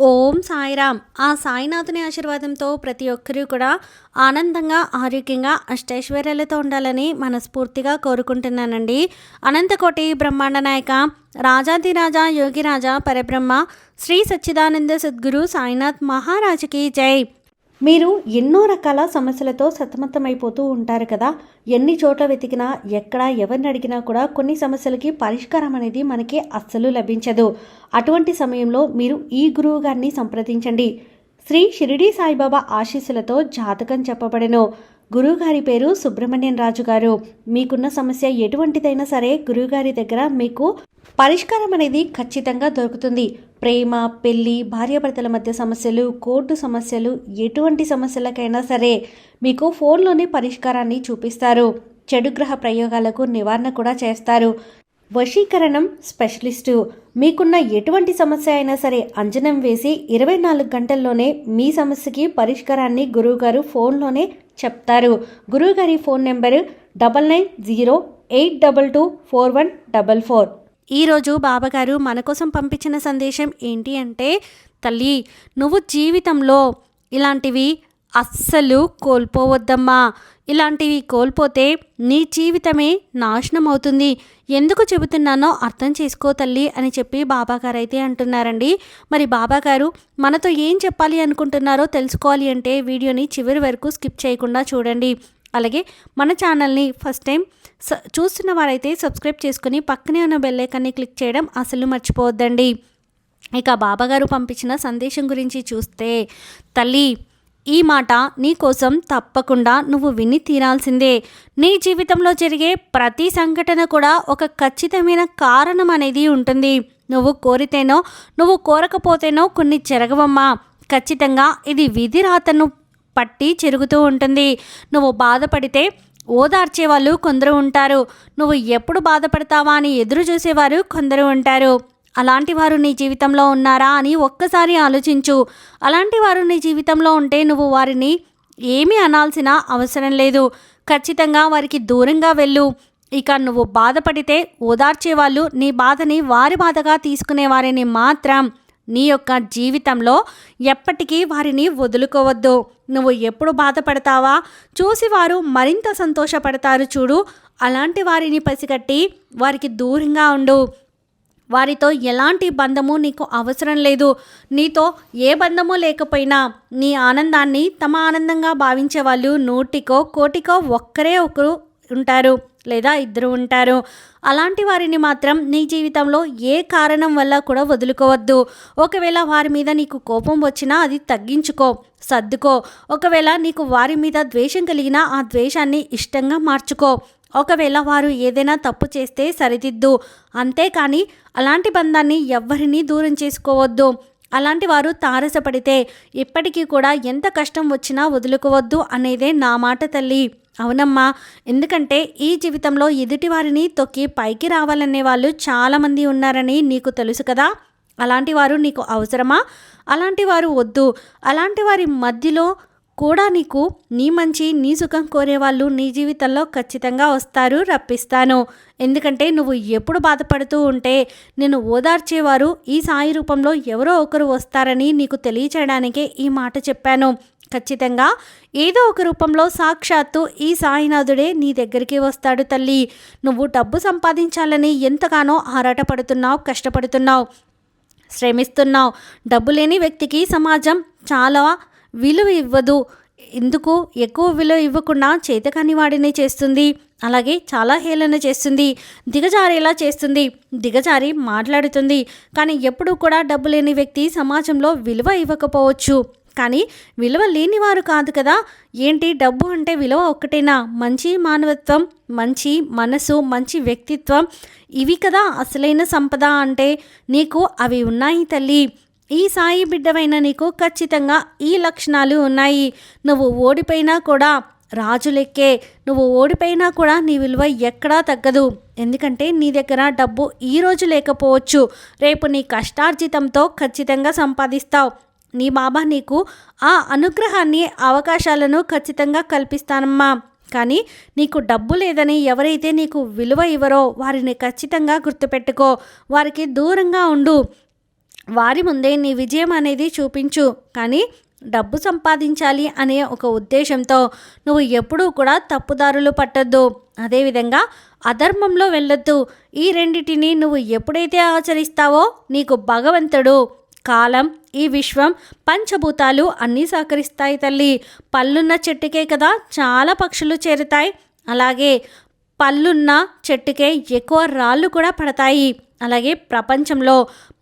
ఓం సాయిరామ్. ఆ సాయినాథుని ఆశీర్వాదంతో ప్రతి ఒక్కరూ కూడా ఆనందంగా, ఆరోగ్యంగా, అష్టైశ్వర్యాలతో ఉండాలని మనస్ఫూర్తిగా కోరుకుంటున్నానండి. అనంతకోటి బ్రహ్మాండ నాయక, రాజాధిరాజా, యోగిరాజా, పరబ్రహ్మ, శ్రీ సచ్చిదానంద సద్గురు సాయినాథ్ మహారాజుకి జై. మీరు ఎన్నో రకాల సమస్యలతో సతమతమైపోతూ ఉంటారు కదా. ఎన్ని చోట్ల వెతికినా, ఎక్కడ ఎవరిని అడిగినా కూడా కొన్ని సమస్యలకి పరిష్కారం అనేది మనకి అస్సలు లభించదు. అటువంటి సమయంలో మీరు ఈ గురువు గారిని సంప్రదించండి. శ్రీ షిరిడి సాయిబాబా ఆశీస్సులతో జాతకం చెప్పబడెను. గురువుగారి పేరు సుబ్రహ్మణ్యం రాజు గారు. మీకున్న సమస్య ఎటువంటిదైనా సరే గురువుగారి దగ్గర మీకు పరిష్కారం అనేది ఖచ్చితంగా దొరుకుతుంది. ప్రేమ, పెళ్లి, భార్యాభర్తల మధ్య సమస్యలు, కోర్టు సమస్యలు, ఎటువంటి సమస్యలకైనా సరే మీకు ఫోన్లోనే పరిష్కారాన్ని చూపిస్తారు. చెడు గ్రహ ప్రయోగాలకు నివారణ కూడా చేస్తారు. వశీకరణం స్పెషలిస్టు. మీకున్న ఎటువంటి సమస్య అయినా సరే అంజనం వేసి 24 గంటల్లోనే మీ సమస్యకి పరిష్కారాన్ని గురువుగారు ఫోన్లోనే చెప్తారు. గురువుగారి ఫోన్ నెంబరు 9908224144. ఈరోజు బాబాగారు మన కోసం పంపించిన సందేశం ఏంటి అంటే, తల్లి, నువ్వు జీవితంలో ఇలాంటివి అస్సలు కోల్పోవద్దమ్మా. ఇలాంటివి కోల్పోతే నీ జీవితమే నాశనం అవుతుంది. ఎందుకు చెబుతున్నానో అర్థం చేసుకో తల్లి అని చెప్పి బాబాగారు అయితే అంటున్నారండి. మరి బాబాగారు మనతో ఏం చెప్పాలి అనుకుంటున్నారో తెలుసుకోవాలి అంటే వీడియోని చివరి వరకు స్కిప్ చేయకుండా చూడండి. అలాగే మన ఛానల్ని ఫస్ట్ టైం చూస్తున్న వారైతే సబ్స్క్రైబ్ చేసుకుని పక్కనే ఉన్న బెల్ ఐకాన్ని క్లిక్ చేయడం అసలు మర్చిపోవద్దండి. ఇక బాబాగారు పంపించిన సందేశం గురించి చూస్తే, తల్లి, ఈ మాట నీ కోసం తప్పకుండా నువ్వు విని తీరాల్సిందే. నీ జీవితంలో జరిగే ప్రతి సంఘటన కూడా ఒక ఖచ్చితమైన కారణం అనేది ఉంటుంది. నువ్వు కోరితేనో నువ్వు కోరకపోతేనో కొన్ని జరగవమ్మా. ఖచ్చితంగా ఇది విధి రాతను పట్టి చెరుగుతూ ఉంటుంది. నువ్వు బాధపడితే ఓదార్చేవాళ్ళు కొందరు ఉంటారు. నువ్వు ఎప్పుడు బాధపడతావా అని ఎదురు చూసేవారు కొందరు ఉంటారు. అలాంటి వారు నీ జీవితంలో ఉన్నారా అని ఒక్కసారి ఆలోచించు. అలాంటి వారు నీ జీవితంలో ఉంటే నువ్వు వారిని ఏమీ అనాల్సిన అవసరం లేదు. ఖచ్చితంగా వారికి దూరంగా వెళ్ళు. ఇక నువ్వు బాధపడితే ఓదార్చేవాళ్ళు నీ బాధని వారి బాధగా తీసుకునేవారిని మాత్రం నీ యొక్క జీవితంలో ఎప్పటికీ వారిని వదులుకోవద్దు. నువ్వు ఎప్పుడు బాధపడతావా చూసి వారు మరింత సంతోషపడతారు చూడు. అలాంటి వారిని పసిగట్టి వారికి దూరంగా ఉండు. వారితో ఎలాంటి బంధము నీకు అవసరం లేదు. నీతో ఏ బంధము లేకపోయినా నీ ఆనందాన్ని తమ ఆనందంగా భావించే వాళ్ళు 100కో 1,00,00,000కో ఒక్కరే ఒకరు ఉంటారు, లేదా ఇద్దరు ఉంటారు. అలాంటి వారిని మాత్రం నీ జీవితంలో ఏ కారణం వల్ల కూడా వదులుకోవద్దు. ఒకవేళ వారి మీద నీకు కోపం వచ్చినా అది తగ్గించుకో, సర్దుకో. ఒకవేళ నీకు వారి మీద ద్వేషం కలిగినా ఆ ద్వేషాన్ని ఇష్టంగా మార్చుకో. ఒకవేళ వారు ఏదైనా తప్పు చేస్తే సరిదిద్దు. అంతేకాని అలాంటి బంధాన్ని ఎవ్వరినీ దూరం చేసుకోవద్దు. అలాంటి వారు తారసపడితే ఎప్పటికీ కూడా ఎంత కష్టం వచ్చినా వదులుకోవద్దు అనేదే నా మాట తల్లి. అవునమ్మా, ఎందుకంటే ఈ జీవితంలో ఎదుటివారిని తొక్కి పైకి రావాలనే వాళ్ళు చాలామంది ఉన్నారని నీకు తెలుసు కదా. అలాంటి వారు నీకు అవసరమా? అలాంటి వారు వద్దు. అలాంటి వారి మధ్యలో కూడా నీకు నీ మంచి, నీ సుఖం కోరేవాళ్ళు నీ జీవితంలో ఖచ్చితంగా వస్తారు, రప్పిస్తాను. ఎందుకంటే నువ్వు ఎప్పుడు బాధపడుతూ ఉంటే నేను ఓదార్చేవారు ఈ సాయి రూపంలో ఎవరో ఒకరు వస్తారని నీకు తెలియచేయడానికే ఈ మాట చెప్పాను. ఖచ్చితంగా ఏదో ఒక రూపంలో సాక్షాత్తు ఈ సాయినాథుడే నీ దగ్గరికి వస్తాడు తల్లి. నువ్వు డబ్బు సంపాదించాలని ఎంతగానో ఆరాటపడుతున్నావు, కష్టపడుతున్నావు, శ్రమిస్తున్నావు. డబ్బు లేని వ్యక్తికి సమాజం చాలా విలువ ఇవ్వదు. ఎందుకు ఎక్కువ విలువ ఇవ్వకుండా చేతకాని వాడిని చేస్తుంది. అలాగే చాలా హేళన చేస్తుంది, దిగజారేలా చేస్తుంది, దిగజారి మాట్లాడుతుంది. కానీ ఎప్పుడూ కూడా డబ్బు లేని వ్యక్తి సమాజంలో విలువ ఇవ్వకపోవచ్చు. కానీ విలువ లేనివారు కాదు కదా. ఏంటి, డబ్బు అంటే విలువ ఒక్కటేనా? మంచి మానవత్వం, మంచి మనసు, మంచి వ్యక్తిత్వం, ఇవి కదా అసలైన సంపద అంటే. నీకు అవి ఉన్నాయి తల్లి. ఈ సాయి బిడ్డవైన నీకు ఖచ్చితంగా ఈ లక్షణాలు ఉన్నాయి. నువ్వు ఓడిపోయినా కూడా రాజులెక్కే. నువ్వు ఓడిపోయినా కూడా నీ విలువ ఎక్కడా తగ్గదు. ఎందుకంటే నీ దగ్గర డబ్బు ఈరోజు లేకపోవచ్చు, రేపు నీ కష్టార్జితంతో ఖచ్చితంగా సంపాదిస్తావు. నీ బాబా నీకు ఆ అనుగ్రహాన్ని, అవకాశాలను ఖచ్చితంగా కల్పిస్తానమ్మా. కానీ నీకు డబ్బు లేదని ఎవరైతే నీకు విలువ ఇవ్వరో వారిని ఖచ్చితంగా గుర్తుపెట్టుకో. వారికి దూరంగా ఉండు. వారి ముందే నీ విజయం అనేది చూపించు. కానీ డబ్బు సంపాదించాలి అనే ఒక ఉద్దేశంతో నువ్వు ఎప్పుడూ కూడా తప్పుదారులు పట్టొద్దు. అదేవిధంగా అధర్మంలో వెళ్ళొద్దు. ఈ రెండిటిని నువ్వు ఎప్పుడైతే ఆచరిస్తావో నీకు భగవంతుడు, కాలం, ఈ విశ్వం, పంచభూతాలు అన్నీ సహకరిస్తాయి తల్లి. పళ్ళున్న చెట్టుకే కదా చాలా పక్షులు చేరుతాయి. అలాగే పళ్ళున్న చెట్టుకే ఎక్కువ రాళ్ళు కూడా పడతాయి. అలాగే ప్రపంచంలో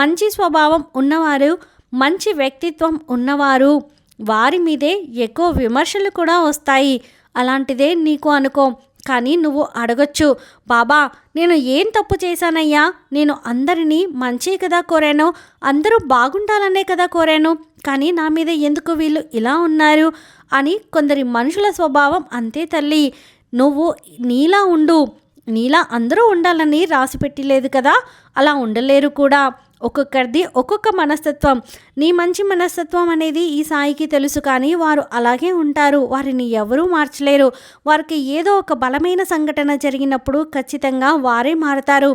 మంచి స్వభావం ఉన్నవారు, మంచి వ్యక్తిత్వం ఉన్నవారు, వారి మీదే ఎక్కువ విమర్శలు కూడా వస్తాయి. అలాంటిదే నీకు అనుకో. కానీ నువ్వు అడగొచ్చు, బాబా నేను ఏం తప్పు చేశానయ్యా? నేను అందరినీ మంచి కదా కోరాను, అందరూ బాగుండాలనే కదా కోరాను, కానీ నా మీద ఎందుకు వీళ్ళు ఇలా ఉన్నారు అని. కొందరి మనుషుల స్వభావం అంతే తల్లి. నువ్వు నీలా ఉండు. నీలా అందరూ ఉండాలని రాసిపెట్టి లేదు కదా, అలా ఉండలేరు కూడా. ఒక్కొక్కరిది ఒక్కొక్క మనస్తత్వం. నీ మంచి మనస్తత్వం అనేది ఈ సాయికి తెలుసు, కానీ వారు అలాగే ఉంటారు. వారిని ఎవరూ మార్చలేరు. వారికి ఏదో ఒక బలమైన సంఘటన జరిగినప్పుడు ఖచ్చితంగా వారే మారతారు.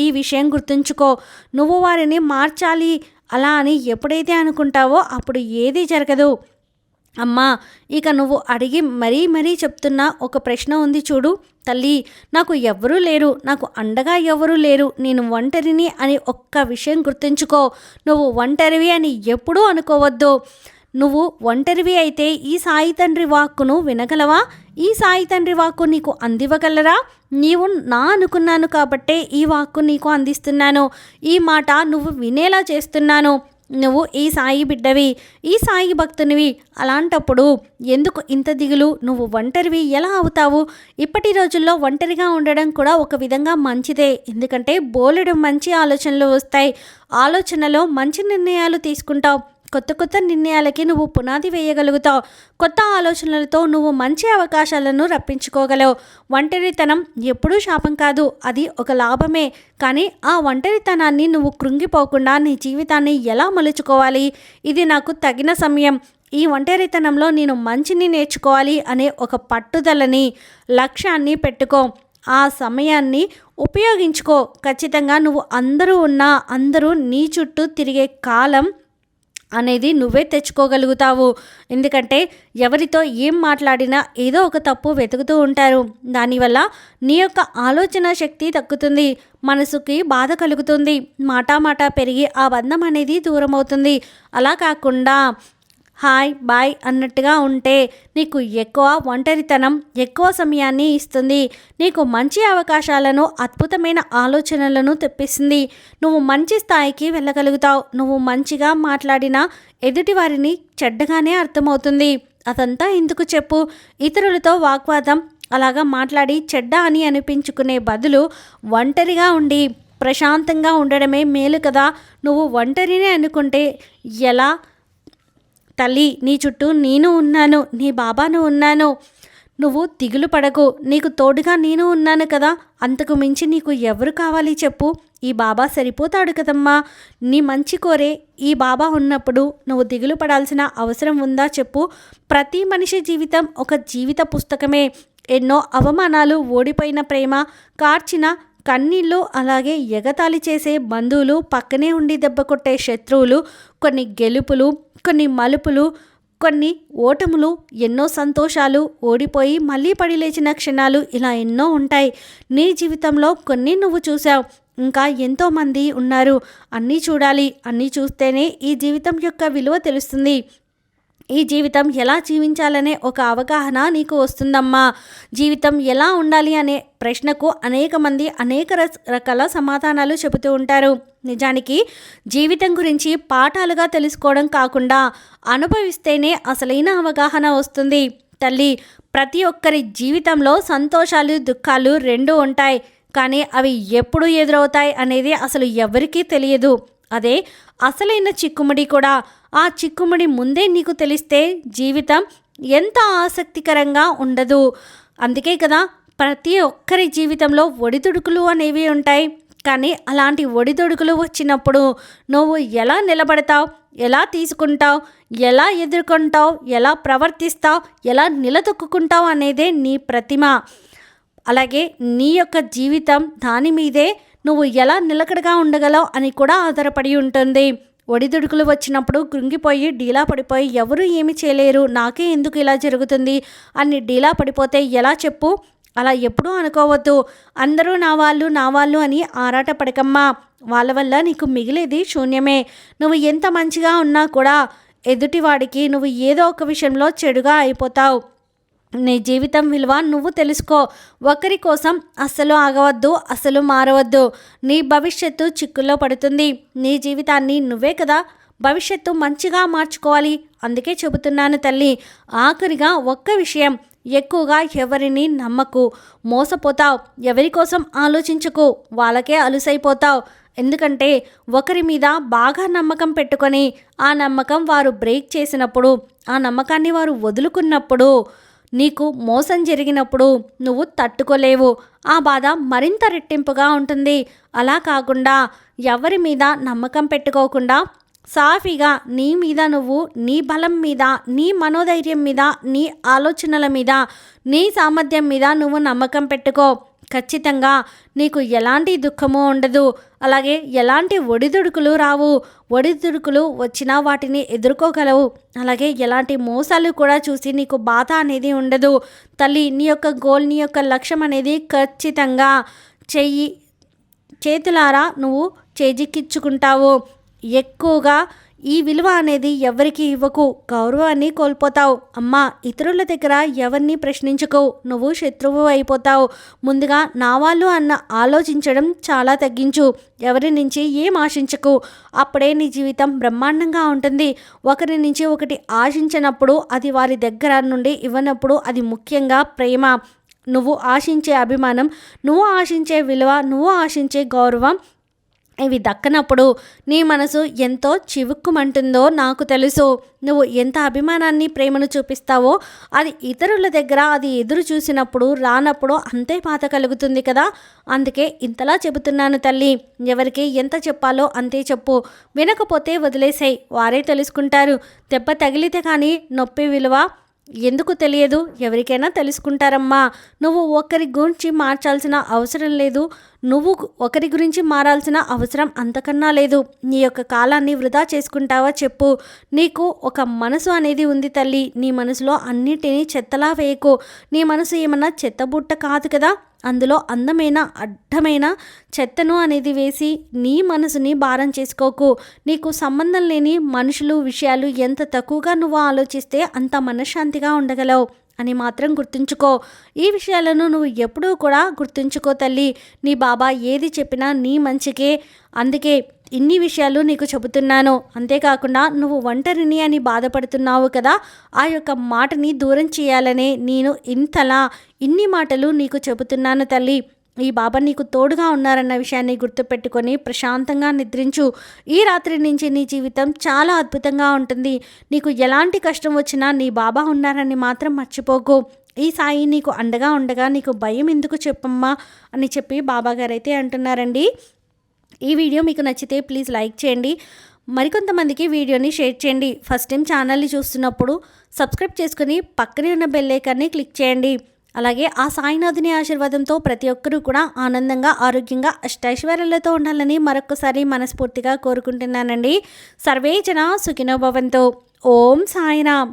ఈ విషయం గుర్తుంచుకో. నువ్వు వారిని మార్చాలి అలా అని ఎప్పుడైతే అనుకుంటావో అప్పుడు ఏదీ జరగదు. అమ్మా, ఇక నువ్వు అడిగి మరీ చెప్తున్నా ఒక ప్రశ్న ఉంది చూడు తల్లి. నాకు ఎవ్వరూ లేరు, నాకు అండగా ఎవరూ లేరు, నేను ఒంటరిని అని ఒక్క విషయం గుర్తుంచుకో. నువ్వు ఒంటరివి అని ఎప్పుడూ అనుకోవద్దు. నువ్వు ఒంటరివి అయితే ఈ సాయి తండ్రి వాక్కును వినగలవా? ఈ సాయి తండ్రి వాక్కు నీకు అందివ్వగలరా? నీవు నా అనుకున్నాను కాబట్టే ఈ వాక్కు నీకు అందిస్తున్నాను. ఈ మాట నువ్వు వినేలా చేస్తున్నాను. నువ్వు ఈ సాయి బిడ్డవి, ఈ సాయి భక్తునివి. అలాంటప్పుడు ఎందుకు ఇంత దిగులు? నువ్వు ఒంటరివి ఎలా అవుతావు? ఇప్పటి రోజుల్లో ఒంటరిగా ఉండడం కూడా ఒక విధంగా మంచిదే. ఎందుకంటే బోలెడు మంచి ఆలోచనలు వస్తాయి. ఆలోచనలో మంచి నిర్ణయాలు తీసుకుంటావు. కొత్త నిర్ణయాలకి నువ్వు పునాది వేయగలుగుతావు. కొత్త ఆలోచనలతో నువ్వు మంచి అవకాశాలను రప్పించుకోగలవు. ఒంటరితనం ఎప్పుడూ శాపం కాదు, అది ఒక లాభమే. కానీ ఆ ఒంటరితనాన్ని నువ్వు కృంగిపోకుండా నీ జీవితాన్ని ఎలా మలుచుకోవాలి, ఇది నాకు తగిన సమయం, ఈ ఒంటరితనంలో నేను మంచిని నేర్చుకోవాలి అనే ఒక పట్టుదలని, లక్ష్యాన్ని పెట్టుకో. ఆ సమయాన్ని ఉపయోగించుకో. ఖచ్చితంగా నువ్వు అందరూ నీ చుట్టూ తిరిగే కాలం అనేది నువ్వే తెచ్చుకోగలుగుతావు. ఎందుకంటే ఎవరితో ఏం మాట్లాడినా ఏదో ఒక తప్పు వెతుకుతూ ఉంటారు. దానివల్ల నీ యొక్క ఆలోచన శక్తి తగ్గుతుంది, మనసుకి బాధ కలుగుతుంది, మాట పెరిగి ఆ బంధం అనేది దూరం అవుతుంది. అలా కాకుండా హాయ్ బాయ్ అన్నట్టుగా ఉంటే నీకు ఎక్కువ ఒంటరితనం ఎక్కువ సమయాన్ని ఇస్తుంది. నీకు మంచి అవకాశాలను, అద్భుతమైన ఆలోచనలను తెప్పిస్తుంది. నువ్వు మంచి స్థాయికి వెళ్ళగలుగుతావు. నువ్వు మంచిగా మాట్లాడినా ఎదుటి వారిని చెడ్డగానే అర్థమవుతుంది. అదంతా ఎందుకు చెప్పు? ఇతరులతో వాగ్వాదం అలాగా మాట్లాడి చెడ్డ అని అనిపించుకునే బదులు ఒంటరిగా ఉండి ప్రశాంతంగా ఉండడమే మేలు కదా. నువ్వు ఒంటరినే అనుకుంటే ఎలా తల్లి? నీ చుట్టూ నేను ఉన్నాను, నీ బాబాను ఉన్నాను. నువ్వు దిగులు పడకు, నీకు తోడుగా నేను ఉన్నాను కదా. అంతకు మించి నీకు ఎవరు కావాలి చెప్పు? ఈ బాబా సరిపోతాడు కదమ్మా. నీ మంచి కోరే ఈ బాబా ఉన్నప్పుడు నువ్వు దిగులు పడాల్సిన అవసరం ఉందా చెప్పు? ప్రతి మనిషి జీవితం ఒక జీవిత పుస్తకమే. ఎన్నో అవమానాలు, ఓడిపోయిన ప్రేమ, కార్చిన కన్నీళ్ళు, అలాగే ఎగతాళి చేసే బంధువులు, పక్కనే ఉండి దెబ్బ కొట్టే శత్రువులు, కొన్ని గెలుపులు, కొన్ని మలుపులు, కొన్ని ఓటములు, ఎన్నో సంతోషాలు, ఓడిపోయి మళ్ళీ పడి లేచిన క్షణాలు, ఇలా ఎన్నో ఉంటాయి నీ జీవితంలో. కొన్ని నువ్వు చూసావు, ఇంకా ఎంతోమంది ఉన్నారు. అన్నీ చూడాలి. అన్నీ చూస్తేనే ఈ జీవితం యొక్క విలువ తెలుస్తుంది. ఈ జీవితం ఎలా జీవించాలనే ఒక అవగాహన నీకు వస్తుందమ్మా. జీవితం ఎలా ఉండాలి అనే ప్రశ్నకు అనేక మంది అనేక రకాల సమాధానాలు చెబుతూ ఉంటారు. నిజానికి జీవితం గురించి పాఠాలుగా తెలుసుకోవడం కాకుండా అనుభవిస్తేనే అసలైన అవగాహన వస్తుంది తల్లి. ప్రతి ఒక్కరి జీవితంలో సంతోషాలు, దుఃఖాలు రెండూ ఉంటాయి. కానీ అవి ఎప్పుడు ఎదురవుతాయి అనేది అసలు ఎవరికీ తెలియదు. అదే అసలైన చిక్కుముడి కూడా. ఆ చిక్కుముడి ముందే నీకు తెలిస్తే జీవితం ఎంత ఆసక్తికరంగా ఉండదు. అందుకే కదా ప్రతి ఒక్కరి జీవితంలో ఒడిదుడుకులు అనేవి ఉంటాయి. కానీ అలాంటి ఒడిదుడుకులు వచ్చినప్పుడు నువ్వు ఎలా నిలబడతావు, ఎలా తీసుకుంటావు, ఎలా ఎదుర్కొంటావు, ఎలా ప్రవర్తిస్తావు, ఎలా నిలదొక్కుంటావు అనేదే నీ ప్రతిమ. అలాగే నీ యొక్క జీవితం దాని మీదే నువ్వు ఎలా నిలకడగా ఉండగలవు అని కూడా ఆధారపడి ఉంటుంది. ఒడిదుడుకులు వచ్చినప్పుడు కృంగిపోయి డీలా పడిపోయి ఎవరు ఏమి చేయలేరు, నాకే ఎందుకు ఇలా జరుగుతుంది అని డీలా పడిపోతే ఎలా చెప్పు? అలా ఎప్పుడూ అనుకోవద్దు. అందరూ నా వాళ్ళు అని ఆరాట పడకమ్మా. వాళ్ళ వల్ల నీకు మిగిలేది శూన్యమే. నువ్వు ఎంత మంచిగా ఉన్నా కూడా ఎదుటివాడికి నువ్వు ఏదో ఒక విషయంలో చెడుగా అయిపోతావు. నీ జీవితం విలువ నువ్వు తెలుసుకో. ఒకరి కోసం అస్సలు ఆగవద్దు, అస్సలు మారవద్దు. నీ భవిష్యత్తు చిక్కుల్లో పడుతుంది. నీ జీవితాన్ని నువ్వే కదా భవిష్యత్తు మంచిగా మార్చుకోవాలి. అందుకే చెబుతున్నాను తల్లి. ఆఖరిగా ఒక్క విషయం, ఎక్కువగా ఎవరిని నమ్మకు, మోసపోతావు. ఎవరి కోసం ఆలోచించకు, వాళ్ళకే అలుసైపోతావు. ఎందుకంటే ఒకరి మీద బాగా నమ్మకం పెట్టుకొని ఆ నమ్మకం వారు బ్రేక్ చేసినప్పుడు, ఆ నమ్మకాన్ని వారు వదులుకున్నప్పుడు, నీకు మోసం జరిగినప్పుడు నువ్వు తట్టుకోలేవు. ఆ బాధ మరింత రెట్టింపుగా ఉంటుంది. అలా కాకుండా ఎవరి మీద నమ్మకం పెట్టుకోకుండా సాఫీగా నీ మీద నువ్వు, నీ బలం మీద, నీ మనోధైర్యం మీద, నీ ఆలోచనల మీద, నీ సామర్థ్యం మీద నువ్వు నమ్మకం పెట్టుకో. ఖచ్చితంగా నీకు ఎలాంటి దుఃఖము ఉండదు. అలాగే ఎలాంటి ఒడిదుడుకులు రావు. ఒడిదుడుకులు వచ్చినా వాటిని ఎదుర్కోగలవు. అలాగే ఎలాంటి మోసాలు కూడా చూసి నీకు బాధ అనేది ఉండదు. తల్లి, నీ యొక్క గోల్, నీ యొక్క లక్ష్యం అనేది ఖచ్చితంగా చేతులారా నువ్వు చేజిక్కించుకుంటావు. ఎక్కువగా ఈ విలువ అనేది ఎవరికి ఇవ్వకు, గౌరవాన్ని కోల్పోతావు. అమ్మా, ఇతరుల దగ్గర ఎవరిని ప్రశ్నించుకో, నువ్వు శత్రువు అయిపోతావు. ముందుగా నా వాళ్ళు అన్న ఆలోచించడం చాలా తగ్గించు. ఎవరి నుంచి ఏం ఆశించకు. అప్పుడే నీ జీవితం బ్రహ్మాండంగా ఉంటుంది. ఒకరి నుంచి ఒకటి ఆశించినప్పుడు, అది వారి దగ్గర నుండి ఇవ్వనప్పుడు, అది ముఖ్యంగా ప్రేమ, నువ్వు ఆశించే అభిమానం, నువ్వు ఆశించే విలువ, నువ్వు ఆశించే గౌరవం, ఇవి దక్కనప్పుడు నీ మనసు ఎంతో చివుక్కుమంటుందో నాకు తెలుసు. నువ్వు ఎంత అభిమానాన్ని, ప్రేమను చూపిస్తావో అది ఇతరుల దగ్గర అది ఎదురు చూసినప్పుడు, రానప్పుడు అంతే బాధ కలుగుతుంది కదా. అందుకే ఇంతలా చెబుతున్నాను తల్లి. ఎవరికి ఎంత చెప్పాలో అంతే చెప్పు. వినకపోతే వదిలేసేయ్, వారే తెలుసుకుంటారు. దెబ్బ తగిలితే కానీ నొప్పి విలువ ఎందుకు తెలియదు? ఎవరికైనా తెలుసుకుంటారమ్మా. నువ్వు ఒకరి గురించి మార్చాల్సిన అవసరం లేదు. నువ్వు ఒకరి గురించి మారాల్సిన అవసరం అంతకన్నా లేదు. నీ యొక్క కాలాన్ని వృధా చేసుకుంటావా చెప్పు. నీకు ఒక మనసు అనేది ఉంది తల్లి. నీ మనసులో అన్నిటినీ చెత్తలా వేయకు. నీ మనసు ఏమన్నా చెత్తబుట్ట కాదు కదా. అందులో అందమైన అడ్డమైన చెత్తను అనేది వేసి నీ మనసుని భారం చేసుకోకు. నీకు సంబంధం లేని మనుషులు, విషయాలు ఎంత తక్కువగా నువ్వు ఆలోచిస్తే అంత మనశ్శాంతిగా ఉండగలవు అని మాత్రం గుర్తుంచుకో. ఈ విషయాలను నువ్వు ఎప్పుడూ కూడా గుర్తుంచుకో తల్లి. నీ బాబా ఏది చెప్పినా నీ మంచికే. అందుకే ఇన్ని విషయాలు నీకు చెబుతున్నాను. అంతేకాకుండా నువ్వు ఒంటరిని అని బాధపడుతున్నావు కదా, ఆ యొక్క మాటని దూరం చేయాలనే నేను ఇంతలా ఇన్ని మాటలు నీకు చెబుతున్నాను తల్లి. ఈ బాబా నీకు తోడుగా ఉన్నారన్న విషయాన్ని గుర్తుపెట్టుకొని ప్రశాంతంగా నిద్రించు. ఈ రాత్రి నుంచి నీ జీవితం చాలా అద్భుతంగా ఉంటుంది. నీకు ఎలాంటి కష్టం వచ్చినా నీ బాబా ఉన్నారని మాత్రం మర్చిపోకు. ఈ సాయి నీకు అండగా ఉండగా నీకు భయం ఎందుకు చెప్పమ్మా అని చెప్పి బాబాగారు అయితే అంటున్నారండి. ఈ వీడియో మీకు నచ్చితే ప్లీజ్ లైక్ చేయండి. మరికొంతమందికి వీడియోని షేర్ చేయండి. ఫస్ట్ టైం ఛానల్ని చూస్తున్నప్పుడు సబ్స్క్రైబ్ చేసుకుని పక్కనే ఉన్న బెల్ ఐకాన్ని క్లిక్ చేయండి. అలాగే ఆ సాయినాథుని ఆశీర్వాదంతో ప్రతి ఒక్కరూ కూడా ఆనందంగా, ఆరోగ్యంగా, అష్టైశ్వర్యాలతో ఉండాలని మరొకసారి మనస్ఫూర్తిగా కోరుకుంటున్నానండి. సర్వే జన సుఖినో భవంతు. ఓం సాయిరామ్.